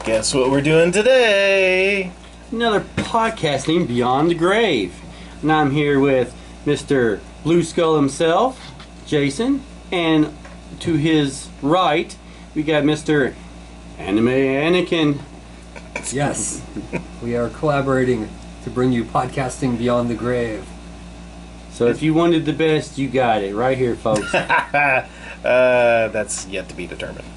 Guess what we're doing today? Another podcasting Beyond the Grave. And I'm here with Mr. Blue Skull himself, Jason. And to his right, we got Mr. Anime Anakin. Yes, we are collaborating to bring you podcasting Beyond the Grave. So if you wanted the best, you got it. Right here, folks. That's yet to be determined.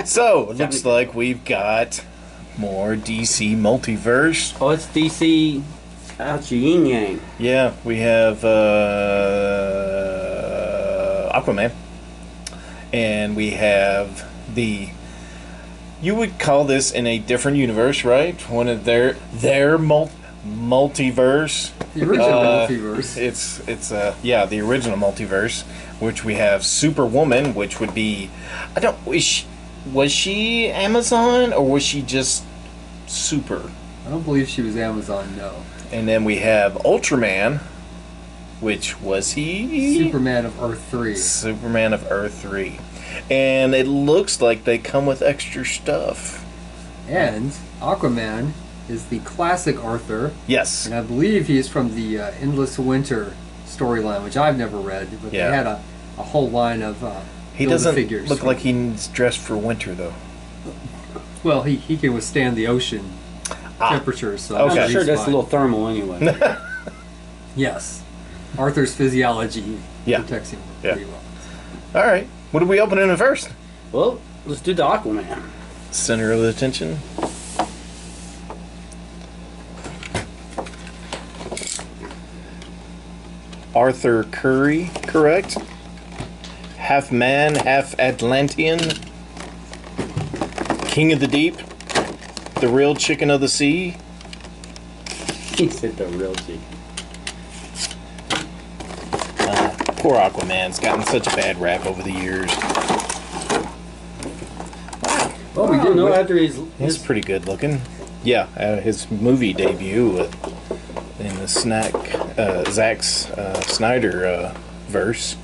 So, it looks like we've got more DCMulti-Verse. Oh, it's DC out your yin yang. Yeah, we have Aquaman. And we have the... You would call this in a different universe, right? One of their multiverse. The original multiverse. It's the original multiverse, which we have Superwoman, which would be, was she Amazon or was she just super? I don't believe she was Amazon, no. And then we have Ultraman, which was he? Superman of Earth 3. Superman of Earth 3. And it looks like they come with extra stuff. And Aquaman is the classic Arthur. Yes. And I believe he's from the Endless Winter storyline, which I've never read, but they had a whole line of he doesn't figures look like he's dressed for winter, though. Well, he can withstand the ocean temperatures. So okay. I'm sure that's a little thermal anyway. Yes. Arthur's physiology protects him pretty well. All right. What are we opening first? Well, let's do the Aquaman. Center of the attention. Arthur Curry, correct? Half man, half Atlantean. King of the deep. The real chicken of the sea. He said the real chicken. Poor Aquaman's gotten such a bad rap over the years. Well, we do know after He's pretty good looking. Yeah, his movie debut in the Zack Snyder verse.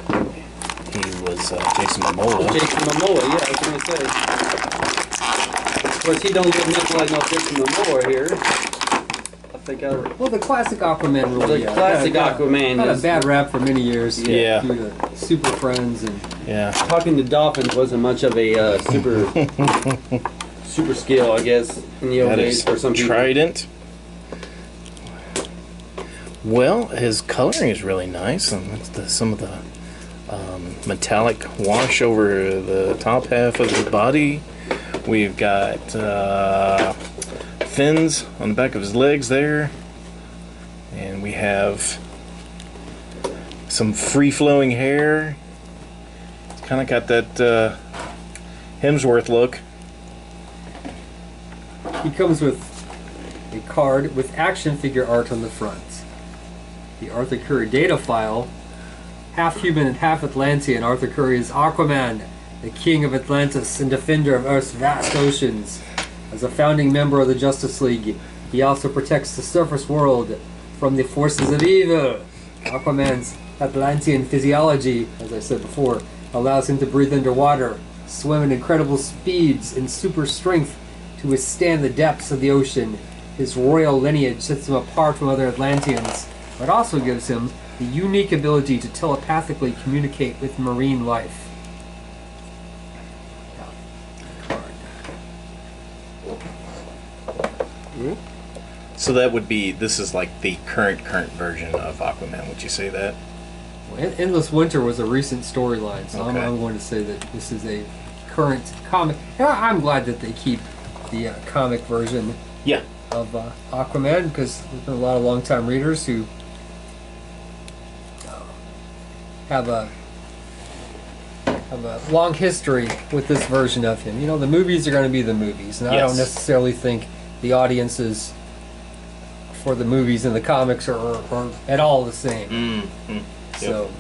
He was Jason Momoa. Jason Momoa, yeah, I was going to say. Of course, he don't get much like no Jason Momoa here. Well, the classic Aquaman really. The classic Aquaman had a bad rap for many years. Yeah. Due to Super Friends and. Yeah. Talking to dolphins wasn't much of a super skill, I guess, in the old days for some people. Trident. Well, his coloring is really nice, and some of the metallic wash over the top half of his body. We've got fins on the back of his legs there, and we have some free-flowing hair. It's kind of got that Hemsworth look. He comes with a card with action figure art on the front. The Arthur Curry data file. Half human and half Atlantean, Arthur Curry is Aquaman, the king of Atlantis and defender of Earth's vast oceans. As a founding member of the Justice League, he also protects the surface world from the forces of evil. Aquaman's Atlantean physiology, as I said before, allows him to breathe underwater, swim at incredible speeds and super strength to withstand the depths of the ocean. His royal lineage sets him apart from other Atlanteans, but also gives him the unique ability to telepathically communicate with marine life. So that would be, this is like the current version of Aquaman, would you say that? Well, Endless Winter was a recent storyline, so Okay. I'm going to say that this is a current comic. I'm glad that they keep the comic version of Aquaman, because there's been a lot of longtime readers who have a long history with this version of him. You know, the movies are going to be the movies, and I don't necessarily think the audiences for the movies and the comics are at all the same. Mm-hmm. So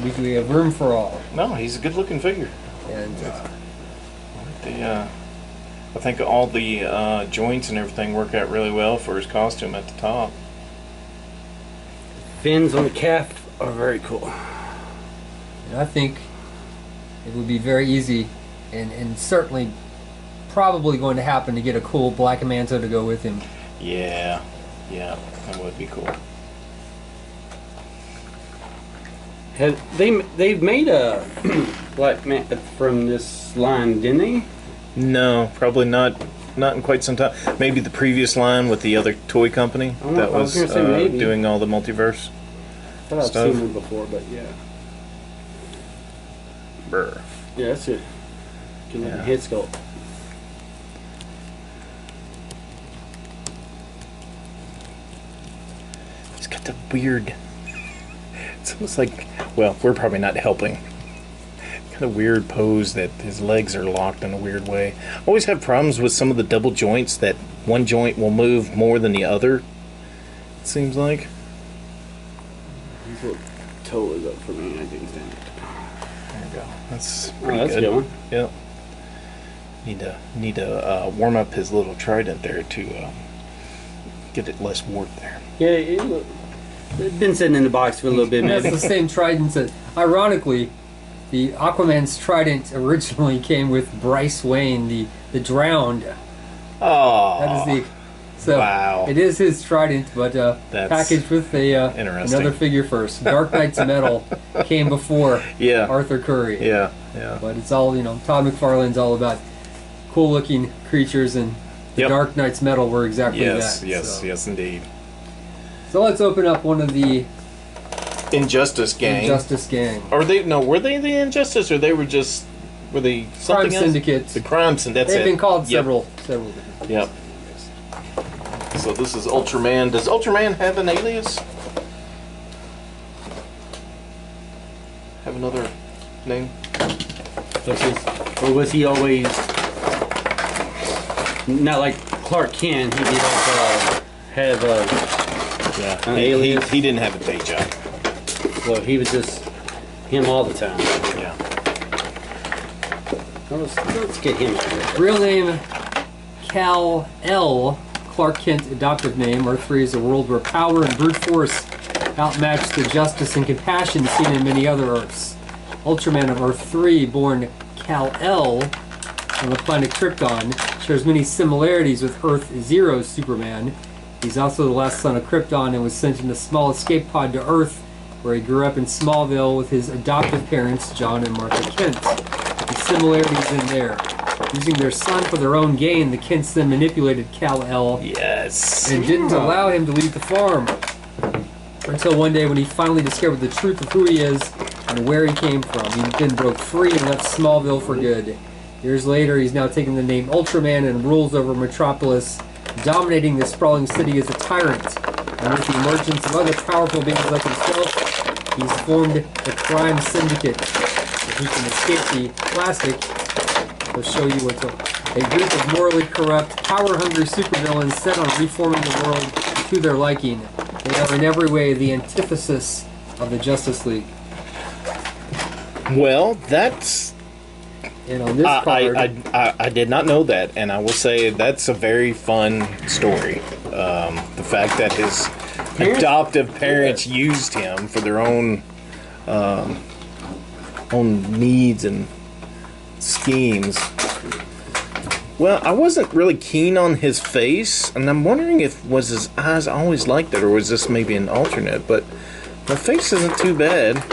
we have room for all. No, he's a good-looking figure. And I think all the joints and everything work out really well for his costume at the top. Fins on the calf are very cool. And I think it would be very easy and certainly probably going to happen to get a cool Black Manta to go with him. Yeah, that would be cool. They've made a Black Manta from this line, didn't they? No, probably not. Not in quite some time. Maybe the previous line with the other toy company that was gonna say maybe. doing all the multiverse I thought I've stuff. seen them before, but yeah. Brr. Yeah, that's it. Can look at Yeah. head sculpt. He's got the weird. It's almost like, well, we're probably not helping. Kind of weird pose that his legs are locked in a weird way. I always have problems with some of the double joints that one joint will move more than the other. It seems like. He's what toe is up for me. I think stand. There we go. That's Oh, pretty that's good. a good one. Yep. Need to warm up his little trident there to get it less warped there. Yeah, it's been sitting in the box for a little bit, And that's maybe. the same trident that, ironically, the Aquaman's trident originally came with Bryce Wayne, the drowned. Oh, That is the. So wow. it is his trident, but That's packaged with a interesting. another figure first. Dark Knight's Metal came before Yeah. Arthur Curry. Yeah. But it's all, Todd McFarlane's all about cool looking creatures, and the Yep. Dark Knight's Metal were exactly Yes, that. yes, indeed. So let's open up one of the Injustice Gang. Injustice Gang. Or were they the Injustice, or they were just, were they Crime something else? Syndicate. The Crime Syndicate, that's They've it. been called Yep. several different Yep. So this is Ultraman. Does Ultraman have an alias? Have another name? Or was he always not like Clark Kent? He did have Yeah. An He alias? didn't have a day job. well, he was just him all the time. Yeah. Let's get him out of here. Real name Kal-El, Clark Kent adoptive name. Earth 3 is a world where power and brute force outmatch the justice and compassion seen in many other Earths. Ultraman of Earth 3, born Kal-El on the planet Krypton, shares many similarities with Earth Zero's Superman. He's also the last son of Krypton and was sent in a small escape pod to Earth, where he grew up in Smallville with his adoptive parents, John and Martha Kent. The similarities in there. Using their son for their own gain, the Kents then manipulated Kal-El Yes. and didn't allow him to leave the farm. Until one day when he finally discovered the truth of who he is and where he came from. He then broke free and left Smallville for good. Years later, he's now taken the name Ultraman and rules over Metropolis, dominating the sprawling city as a tyrant. And with the emergence of other powerful beings like himself, he's formed the Crime Syndicate. If he can escape the plastic, he'll show you what's up. A group of morally corrupt, power-hungry supervillains set on reforming the world to their liking. They are in every way the antithesis of the Justice League. Well, that's. And on this card, I did not know that, and I will say that's a very fun story. The fact that his adoptive parents used him for their own needs and schemes. Well, I wasn't really keen on his face, and I'm wondering if was his eyes always like that, or was this maybe an alternate? But the face isn't too bad.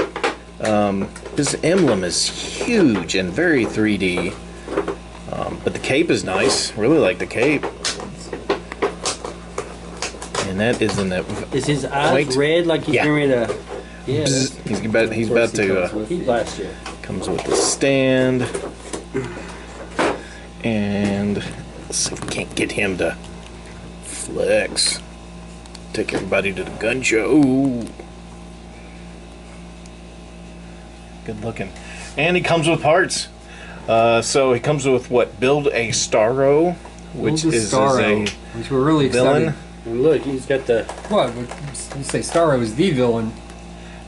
His emblem is huge and very 3D. But the cape is nice. Really like the cape. And that isn't it. Is his eyes Wait. red like he's Yeah. getting ready to? Yeah. Bzz. He's about to. He last year. Comes with the stand. And let's see if we can't get him to flex. Take everybody to the gun show. Good looking. And he comes with parts. So he comes with what? Build a Starro, which is Starro, which we're really villain. excited. And look, he's got the. What? You say Starro is the villain,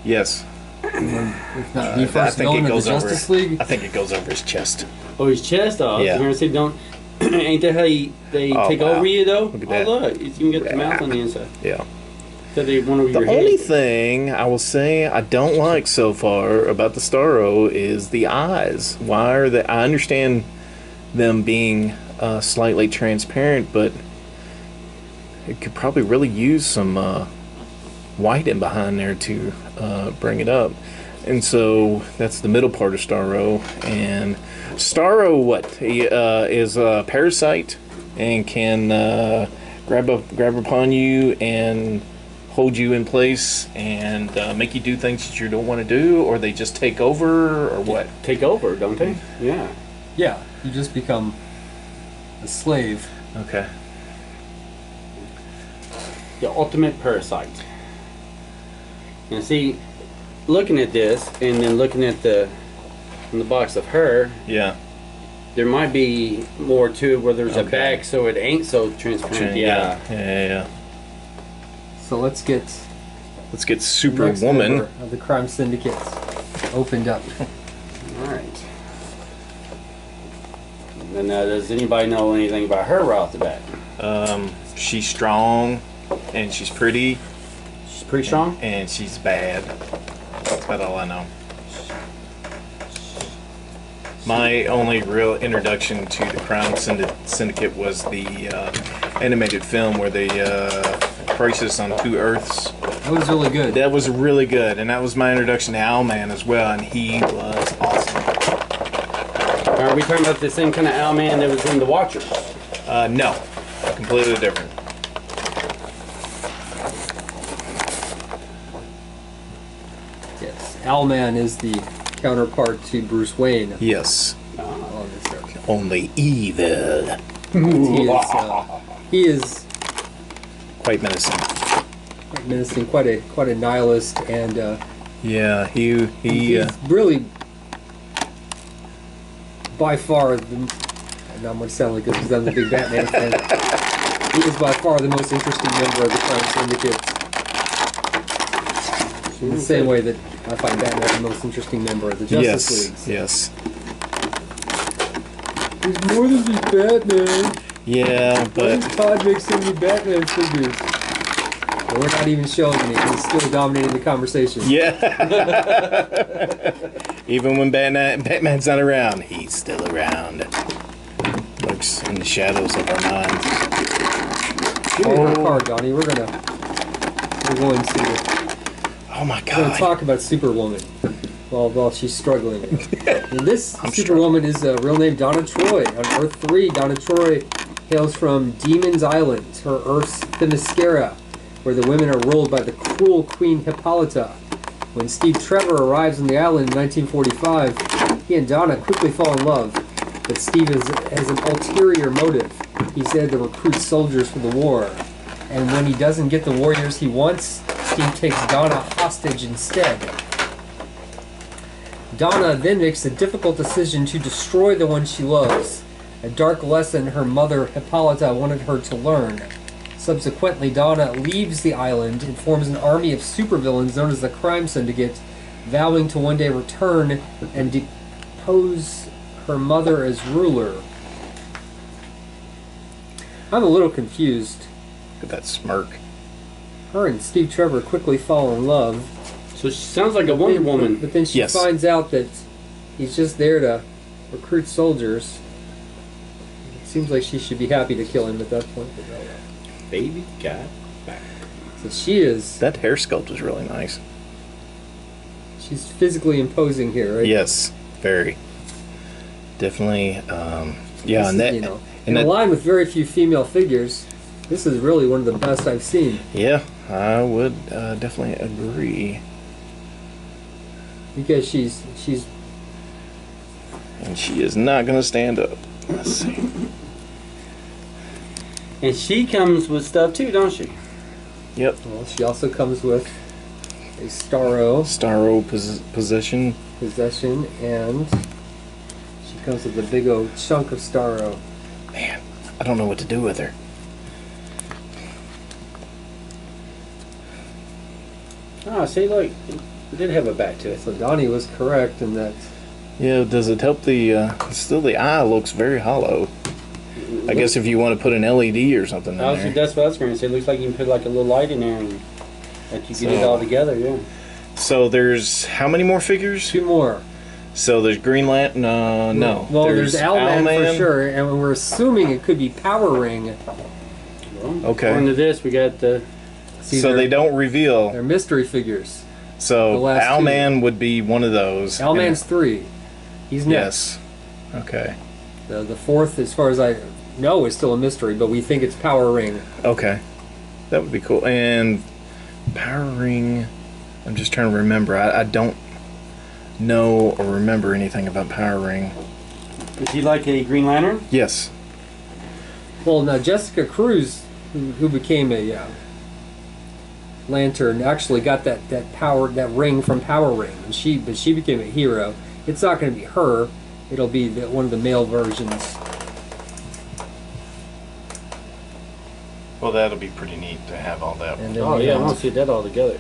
Yes. if not the I first think villain it of goes the over. Justice League? I think it goes over his chest. Oh, his chest off. Yeah. You're gonna say don't. Ain't that how they Oh, take wow. over you though? Look at Oh that. look, you can get the mouth on the inside. Yeah. That they want over The your only head. thing I will say I don't like so far about the Starro is the eyes. Why are they? I understand them being slightly transparent, but it could probably really use some white in behind there to bring it up. And so that's the middle part of Starro. And Starro, what? He is a parasite and can grab upon you and hold you in place and make you do things that you don't want to do, or they just take over, or what? Take over, don't they? Yeah. Yeah, you just become a slave. Okay. The ultimate parasite. And see, looking at this and then looking at the box of her, Yeah. there might be more to it where there's a Okay. bag so it ain't so transparent. Yeah. So let's get Let's get next Superwoman. member of the crime syndicate opened up. Alright. And does anybody know anything about her right off the bat? She's strong and she's pretty She's pretty strong? and she's bad. That's about all I know. My only real introduction to the Crime Syndicate was the animated film where they Crisis on Two Earths. That was really good. That was really good, and that was my introduction to Owlman as well, and he was awesome. Are we talking about the same kind of Owlman that was in The Watchers? No, completely different. Yes, Owlman is the counterpart to Bruce Wayne. Yes, On this show. only evil. He is Quite menacing. quite menacing, quite a nihilist, and Yeah, he he's really by far the. And I'm going to sound like this because I'm a big Batman fan. He is by far the most interesting member of the Crime Syndicate. In the same way that I find Batman the most interesting member of the Justice League. Yes. He's more than just Batman. Yeah, Why but does Todd make so many Batman figures? Well, we're not even showing any. He's still dominating the conversation. yeah. Even when Batman's not around, he's still around. Lurks in the shadows of our minds. Give me her card, Donnie. We're going to Oh my We're going to God. talk about Superwoman while she's struggling. And this I'm Superwoman is a real name Donna Troy. On Earth 3, Donna Troy hails from Demon's Island, her Earth's Themyscira, where the women are ruled by the cruel Queen Hippolyta. When Steve Trevor arrives on the island in 1945, he and Donna quickly fall in love. But Steve has an ulterior motive. He's there to recruit soldiers for the war. And when he doesn't get the warriors he wants, Steve takes Donna hostage instead. Donna then makes the difficult decision to destroy the one she loves, a dark lesson her mother Hippolyta wanted her to learn. Subsequently, Donna leaves the island and forms an army of supervillains known as the Crime Syndicate, vowing to one day return and depose her mother as ruler. I'm a little confused. Look at that smirk. Her and Steve Trevor quickly fall in love. So she sounds like a Wonder Woman. But then she Yes. finds out that he's just there to recruit soldiers. It seems like she should be happy to kill him at that point. But oh well. Baby got back. So she is. That hair sculpt is really nice. She's physically imposing here, right? Yes, very. Definitely. Yeah, This and is, that. you know, and in a that- line with very few female figures, this is really one of the best I've seen. Yeah, I would definitely agree. Because she's And she is not going to stand up. Let's see. And she comes with stuff too, don't she? Yep. well, she also comes with a Starro Starro position. possession, and she comes with a big old chunk of Starro. Man, I don't know what to do with her. Oh, see, look, it did have a back to it. So Donnie was correct in that. Yeah, does it help the... still the eye looks very hollow. I guess if you want to put an LED or something in there. That's what I was going to say. It looks like you can put like a little light in there and that you get it So- all together, yeah. So there's how many more figures? Two more. So there's Green Lantern. No. Well, there's Owlman for Owlman. sure, and we're assuming it could be Power Ring. Well, Okay. According to this, we got the. See, So they're- they don't reveal. They're mystery figures. the So last two. Owlman would be one of those. Owlman's 3. He's next. Yes. Okay. The fourth, as far as I know, is still a mystery, but we think it's Power Ring. Okay. That would be cool. And Power Ring. I'm just trying to remember. I don't know or remember anything about Power Ring. Is he like a Green Lantern? Yes. Well, now Jessica Cruz, who became a Lantern, actually got that ring from Power Ring, and she became a hero. It's not going to be her; it'll be one of the male versions. Well, that'll be pretty neat to have all that. And then Oh we yeah, I have- want to see that all together.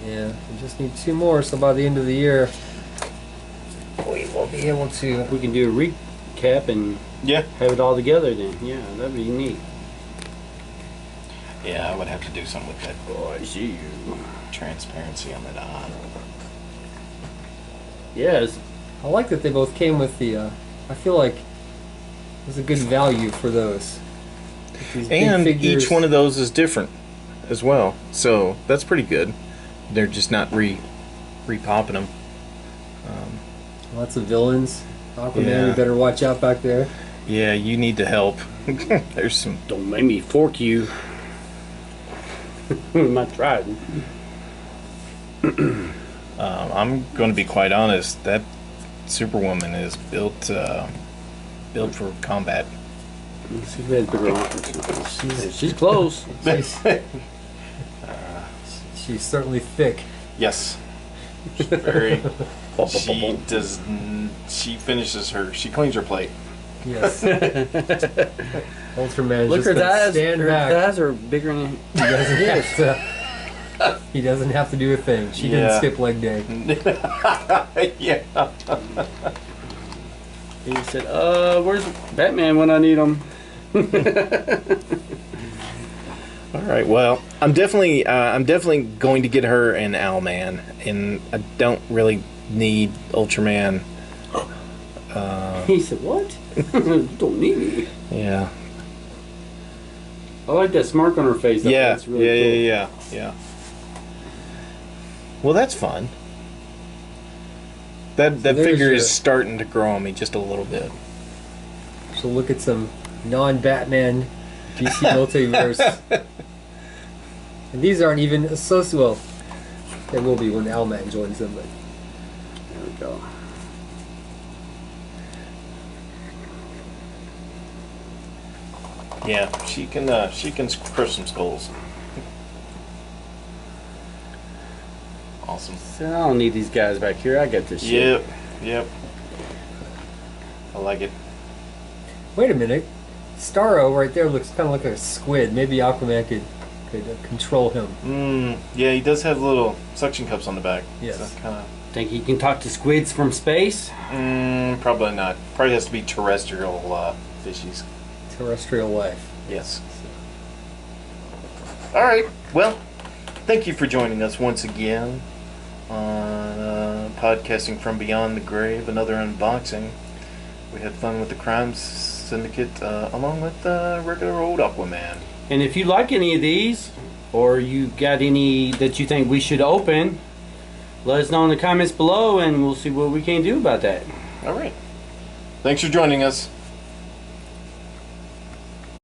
yeah, we just need 2 more. So by the end of the year, we will be able to. We can do a recap and Yeah. have it all together then. Yeah, that'd be neat. Yeah, I would have to do something with that Oh, I see you. transparency on that eye. Yes. I like that they both came with the. I feel like there's a good value for those. These big And figures. each one of those is different as well. So that's pretty good. They're just not re-popping them. Lots of villains. Aquaman, Yeah. you better watch out back there. Yeah, you need to help. There's some. Don't make me fork you. I tried. I'm going to be quite honest. That Superwoman is built for combat. She's had bigger arms. She's close. She's certainly thick. Yes. Very. She finishes her. She cleans her plate. Yes. Ultraman Look, just her gonna eyes. stand Her back. eyes are bigger than. He doesn't have to. He doesn't have to do a thing. She didn't Yeah. skip leg day. Yeah. He said, where's Batman when I need him?" All right. Well, I'm definitely going to get her an Owlman, and I don't really need Ultraman. He said, "What? You don't need me." Yeah. I like that smirk on her face. Though. Yeah. That's really Yeah. Well, that's fun. That there's figure your- is starting to grow on me just a little bit. So look at some non-Batman DC Multi-Verse. And these aren't even associated. Well, they will be when Owlman joins them, but There we go. Yeah, she can crush some skulls. Awesome. So I don't need these guys back here. I got this shit. Yep. I like it. wait a minute. Starro right there looks kind of like a squid. Maybe Aquaman could control him. Yeah, he does have little suction cups on the back. Yes. So kind of. Think he can talk to squids from space? Probably not. Probably has to be terrestrial fishies. Terrestrial life. Yes. All right. Well, thank you for joining us once again on podcasting from Beyond the Grave. Another unboxing. We had fun with the Crime Syndicate, along with regular old Aquaman. And if you like any of these, or you got any that you think we should open, let us know in the comments below, and we'll see what we can do about that. All right. Thanks for joining us.